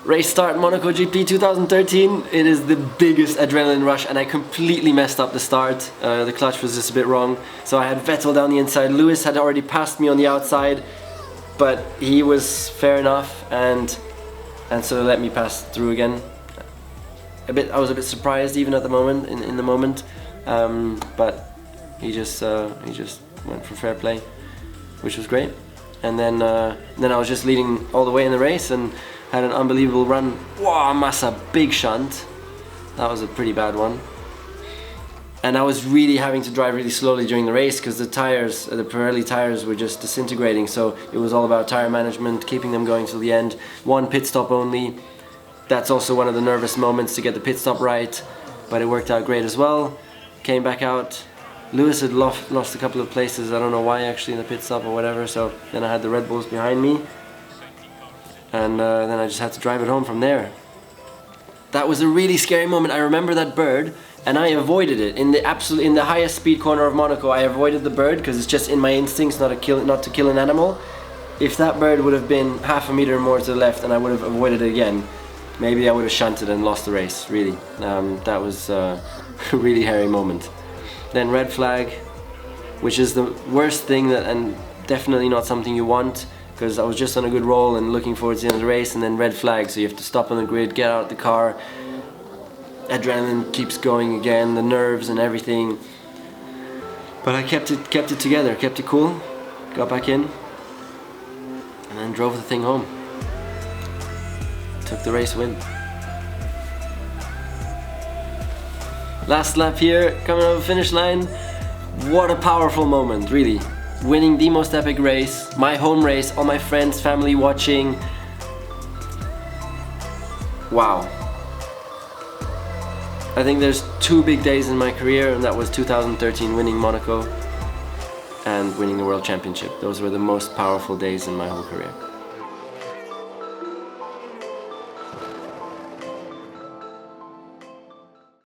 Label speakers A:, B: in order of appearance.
A: Race start Monaco GP 2013. It is the biggest adrenaline rush and I completely messed up the start. The clutch was just a bit wrong. So I had Vettel down the inside. Lewis had already passed me on the outside, but he was fair enough and so let me pass through again. I was a bit surprised even at the moment, in the moment, but he just went for fair play, which was great. And then I was just leading all the way in the race and had an unbelievable run. Wow, Massa, big shunt. That was a pretty bad one. And I was really having to drive really slowly during the race because the tires, the Pirelli tires were just disintegrating. So it was all about tire management, keeping them going till the end. One pit stop only. That's also one of the nervous moments to get the pit stop right. But it worked out great as well. Came back out. Lewis had lost a couple of places, I don't know why actually, in the pit stop or whatever. So then I had the Red Bulls behind me. And then I just had to drive it home from there. That was a really scary moment. I remember that bird, and I avoided it in the highest speed corner of Monaco. I avoided the bird because it's just in my instincts not to kill an animal. If that bird would have been half a meter more to the left, and I would have avoided it again, maybe I would have shunted and lost the race. Really, that was a really hairy moment. Then red flag, which is the worst thing and definitely not something you want. Because I was just on a good roll and looking forward to the end of the race, and then red flag, so you have to stop on the grid, get out of the car, adrenaline keeps going again, the nerves and everything. But I kept it together, kept it cool, got back in, and then drove the thing home. Took the race win. Last lap here, coming over the finish line. What a powerful moment, really. Winning the most epic race, my home race, all my friends, family watching. Wow. I think there's two big days in my career, and that was 2013 winning Monaco and winning the World Championship. Those were the most powerful days in my whole career.